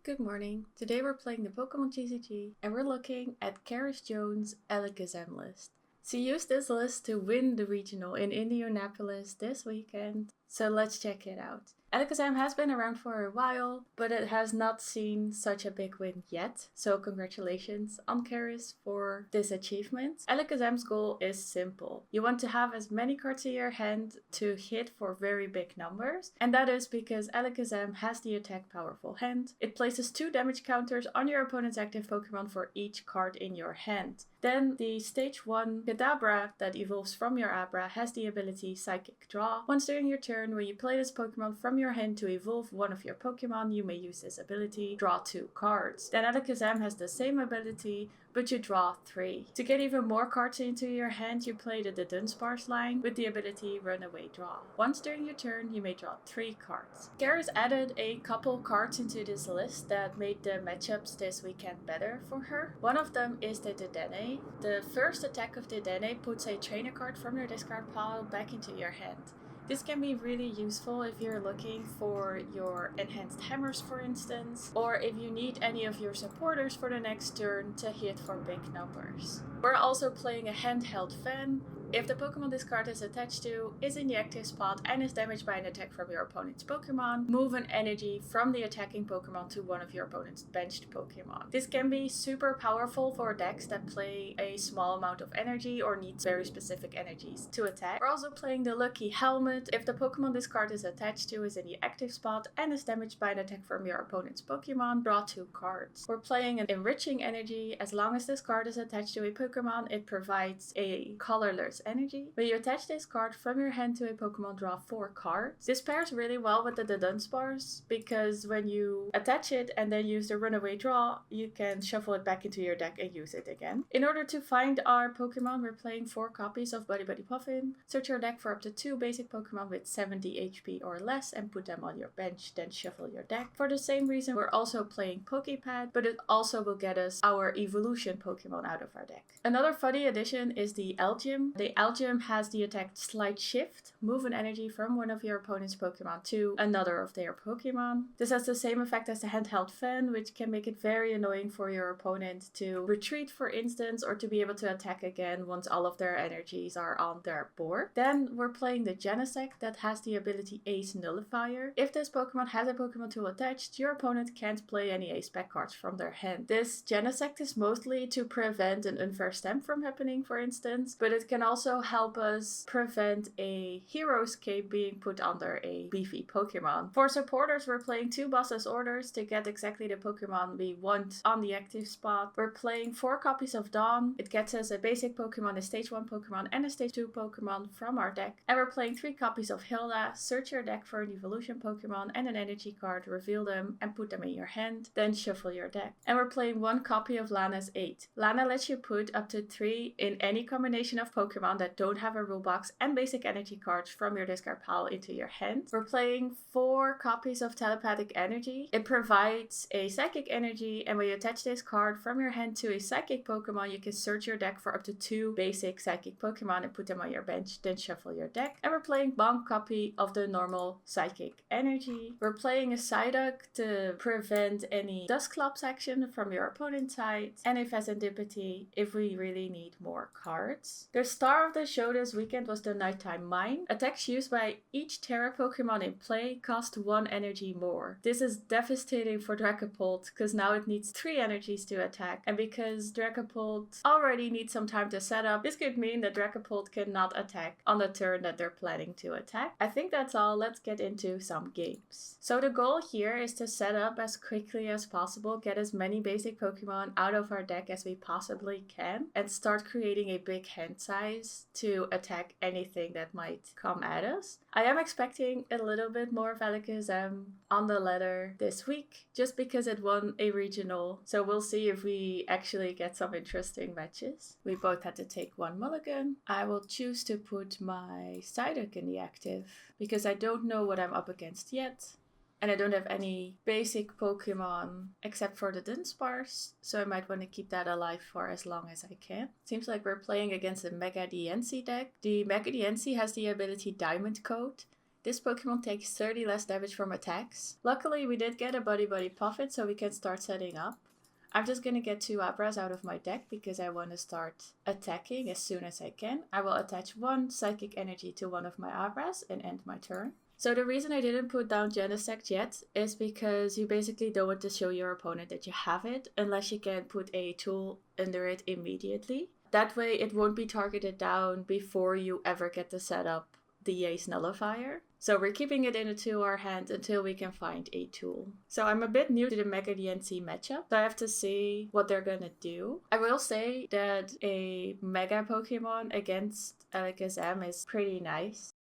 Good morning. Today we're playing the Pokemon TCG and we're looking at Cerys Jones' Alakazam list. She used this list to win the regional in Indianapolis this weekend, so let's check it out. Alakazam has been around for a while, but it has not seen such a big win yet, so congratulations on Cerys for this achievement. Alakazam's goal is simple. You want to have as many cards in your hand to hit for very big numbers, and that is because Alakazam has the attack powerful hand. It places 2 damage counters on your opponent's active Pokemon for each card in your hand. Then the stage 1 Kadabra that evolves from your Abra has the ability Psychic Draw. Once during your turn, when you play this Pokemon from your hand to evolve one of your Pokemon, you may use this ability, draw 2 cards. Then Alakazam has the same ability, but you draw 3. To get even more cards into your hand, you play the Dudunsparce line with the ability Runaway Draw. Once during your turn, you may draw 3 cards. Cerys added a couple cards into this list that made the matchups this weekend better for her. One of them is the Dedenne. The first attack of Dedenne puts a trainer card from your discard pile back into your hand. This can be really useful if you're looking for your Enhanced Hammers, for instance, or if you need any of your supporters for the next turn to hit for big numbers. We're also playing a handheld fan. If the Pokemon this card is attached to is in the active spot and is damaged by an attack from your opponent's Pokemon, move an energy from the attacking Pokemon to one of your opponent's benched Pokemon. This can be super powerful for decks that play a small amount of energy or need very specific energies to attack. We're also playing the Lucky Helmet. If the Pokemon this card is attached to is in the active spot and is damaged by an attack from your opponent's Pokemon, draw 2 cards. We're playing an Enriching Energy. As long as this card is attached to a Pokemon, it provides a colorless energy. When you attach this card from your hand to a Pokemon, draw 4 cards. This pairs really well with the Dunsparce because when you attach it and then use the Runaway Draw, you can shuffle it back into your deck and use it again. In order to find our Pokemon, we're playing 4 copies of Buddy Buddy Puffin. Search your deck for up to 2 basic Pokemon with 70 HP or less and put them on your bench, then shuffle your deck. For the same reason, we're also playing Poké Pad, but it also will get us our evolution Pokemon out of our deck. Another funny addition is the Elgyem. The Elgyem has the attack Slight Shift, move an energy from one of your opponent's Pokemon to another of their Pokemon. This has the same effect as the handheld fan, which can make it very annoying for your opponent to retreat, for instance, or to be able to attack again once all of their energies are on their board. Then we're playing the Genesect that has the ability Ace Nullifier. If this Pokemon has a Pokemon tool attached, your opponent can't play any Ace back cards from their hand. This Genesect is mostly to prevent an unfair stamp from happening, for instance, but it can also help us prevent a Hero's Cape being put under a beefy Pokemon. For supporters, we're playing 2 Boss's Orders to get exactly the Pokemon we want on the active spot. We're playing 4 copies of Dawn. It gets us a basic Pokemon, a stage 1 Pokemon, and a stage 2 Pokemon from our deck. And we're playing 3 copies of Hilda. Search your deck for an evolution Pokemon and an energy card, reveal them, and put them in your hand, then shuffle your deck. And we're playing 1 copy of Lana's 8. Lana lets you put up to 3 in any combination of Pokemon that don't have a rule box and basic energy cards from your discard pile into your hand. We're playing 4 copies of Telepathic Energy. It provides a Psychic Energy, and when you attach this card from your hand to a Psychic Pokemon, you can search your deck for up to 2 basic Psychic Pokemon and put them on your bench, then shuffle your deck. And we're playing 1 copy of the normal Psychic Energy. We're playing a Psyduck to prevent any Dusclops action from your opponent's side, and a Fezandipiti if we really need more cards. The star of the show this weekend was the Nighttime Mine. Attacks used by each Terra Pokemon in play cost 1 energy more. This is devastating for Dragapult because now it needs 3 energies to attack, and because Dragapult already needs some time to set up, this could mean that Dragapult cannot attack on the turn that they're planning to attack. I think that's all. Let's get into some games. So the goal here is to set up as quickly as possible, get as many basic Pokemon out of our deck as we possibly can, and start creating a big hand size to attack anything that might come at us. I am expecting a little bit more of Alakazam on the ladder this week, just because it won a regional, so we'll see if we actually get some interesting matches. We both had to take 1 mulligan. I will choose to put my Psyduck in the active, because I don't know what I'm up against yet. And I don't have any basic Pokemon except for the Dunsparce, so I might want to keep that alive for as long as I can. Seems like we're playing against a Mega DNC deck. The Mega DNC has the ability Diamond Coat. This Pokemon takes 30 less damage from attacks. Luckily we did get a Buddy Puffin, so we can start setting up. I'm just gonna get 2 Abras out of my deck because I want to start attacking as soon as I can. I will attach 1 Psychic Energy to one of my Abras and end my turn. So the reason I didn't put down Genesect yet is because you basically don't want to show your opponent that you have it unless you can put a tool under it immediately. That way it won't be targeted down before you ever get to set up the Ace Nullifier. So we're keeping it into our hand until we can find a tool. So I'm a bit new to the Mega DNC matchup, so I have to see what they're gonna do. I will say that a Mega Pokemon against Alakazam is pretty nice.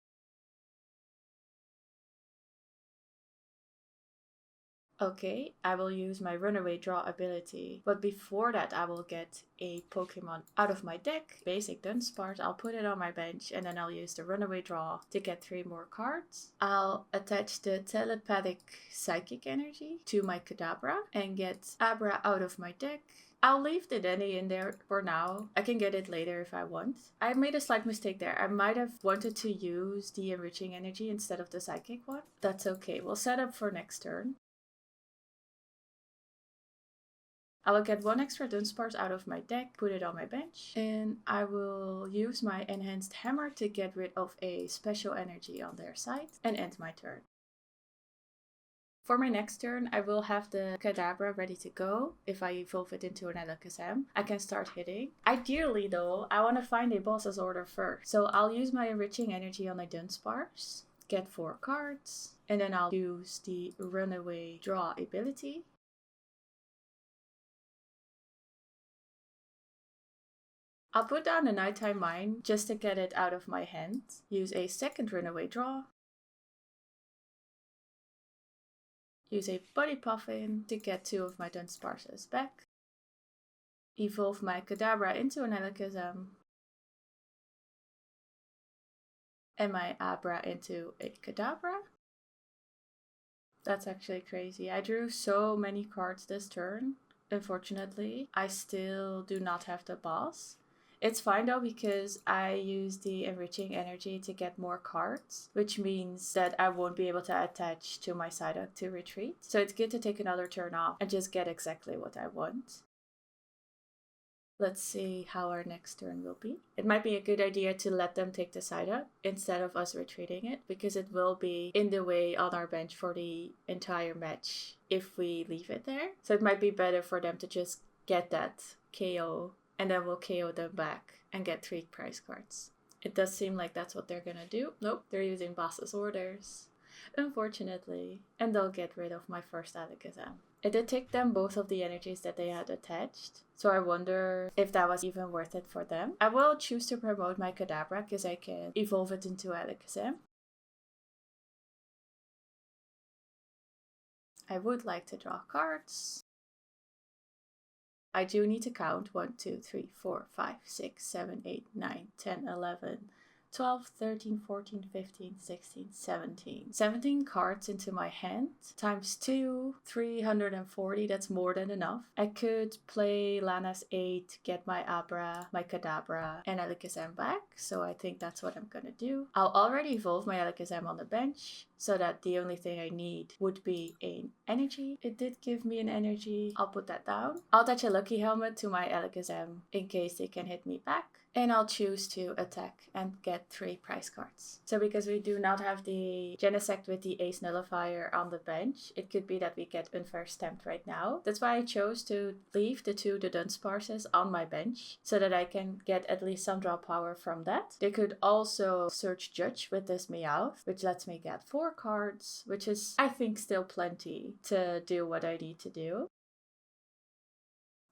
Okay, I will use my Runaway Draw ability, but before that I will get a Pokemon out of my deck, basic Dunsparce. I'll put it on my bench and then I'll use the Runaway Draw to get 3 more cards. I'll attach the Telepathic Psychic Energy to my Kadabra and get Abra out of my deck. I'll leave the Dedenne in there for now. I can get it later if I want. I made a slight mistake there. I might have wanted to use the Enriching Energy instead of the Psychic one. That's okay, we'll set up for next turn. I will get 1 extra Dunsparce out of my deck, put it on my bench, and I will use my Enhanced Hammer to get rid of a special energy on their side and end my turn. For my next turn, I will have the Kadabra ready to go. If I evolve it into an Alakazam, I can start hitting. Ideally though, I want to find a boss's order first. So I'll use my Enriching Energy on my Dunsparce, get 4 cards, and then I'll use the Runaway Draw ability. I'll put down a Nighttime Mine just to get it out of my hand. Use a second Runaway Draw. Use a Buddy Puffin to get 2 of my Dunsparces back. Evolve my Kadabra into an Alakazam. And my Abra into a Kadabra. That's actually crazy. I drew so many cards this turn. Unfortunately, I still do not have the boss. It's fine though because I use the Enriching Energy to get more cards, which means that I won't be able to attach to my Psyduck to retreat. So it's good to take another turn off and just get exactly what I want. Let's see how our next turn will be. It might be a good idea to let them take the Psyduck instead of us retreating it, because it will be in the way on our bench for the entire match if we leave it there. So it might be better for them to just get that KO, and then we'll KO them back and get 3 prize cards. It does seem like that's what they're gonna do. Nope, they're using boss's orders, unfortunately. And they'll get rid of my first Alakazam. It did take them both of the energies that they had attached, so I wonder if that was even worth it for them. I will choose to promote my Kadabra because I can evolve it into Alakazam. I would like to draw cards. I do need to count 1, 2, 3, 4, 5, 6, 7, 8, 9, 10, 11, 12, 13, 14, 15, 16, 17. 17 cards into my hand, times 2, 340, that's more than enough. I could play Lana's 8, get my Abra, my Kadabra, and Alakazam back, so I think that's what I'm gonna do. I'll already evolve my Alakazam on the bench, so that the only thing I need would be an energy. It did give me an energy, I'll put that down. I'll attach a Lucky Helmet to my Alakazam in case they can hit me back. And I'll choose to attack and get 3 prize cards. So because we do not have the Genesect with the Ace Nullifier on the bench, it could be that we get Unfair Stamped right now. That's why I chose to leave the 2 Dudunsparces on my bench, so that I can get at least some draw power from that. They could also search Judge with this Meowth, which lets me get 4 cards, which is, I think, still plenty to do what I need to do.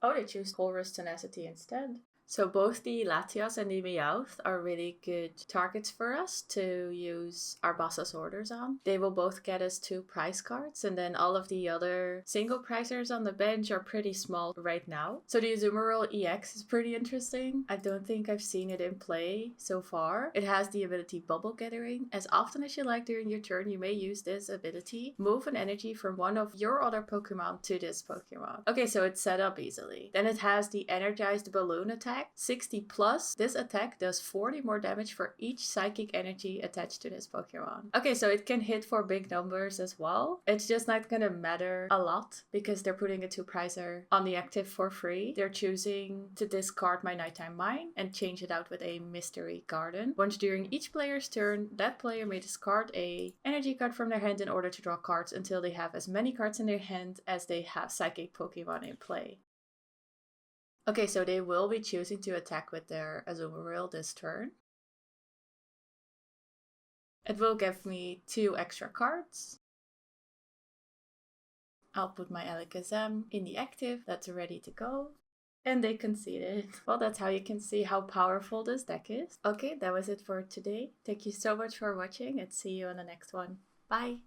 Oh, they choose Colress Tenacity instead. So both the Latias and the Meowth are really good targets for us to use our boss's orders on. They will both get us 2 prize cards, and then all of the other single prizers on the bench are pretty small right now. So the Azumarill EX is pretty interesting. I don't think I've seen it in play so far. It has the ability Bubble Gathering. As often as you like during your turn, you may use this ability. Move an energy from one of your other Pokemon to this Pokemon. Okay, so it's set up easily. Then it has the Energized Balloon attack, attack, 60 plus. This attack does 40 more damage for each psychic energy attached to this Pokemon. Okay, so it can hit for big numbers as well. It's just not gonna matter a lot because they're putting a 2-pricer on the active for free. They're choosing to discard my Nighttime Mine and change it out with a Mystery Garden. Once during each player's turn, that player may discard a energy card from their hand in order to draw cards until they have as many cards in their hand as they have psychic Pokemon in play. Okay, so they will be choosing to attack with their Azumarill this turn. It will give me 2 extra cards. I'll put my Alakazam in the active, that's ready to go. And they conceded. Well, that's how you can see how powerful this deck is. Okay, that was it for today. Thank you so much for watching and see you on the next one. Bye!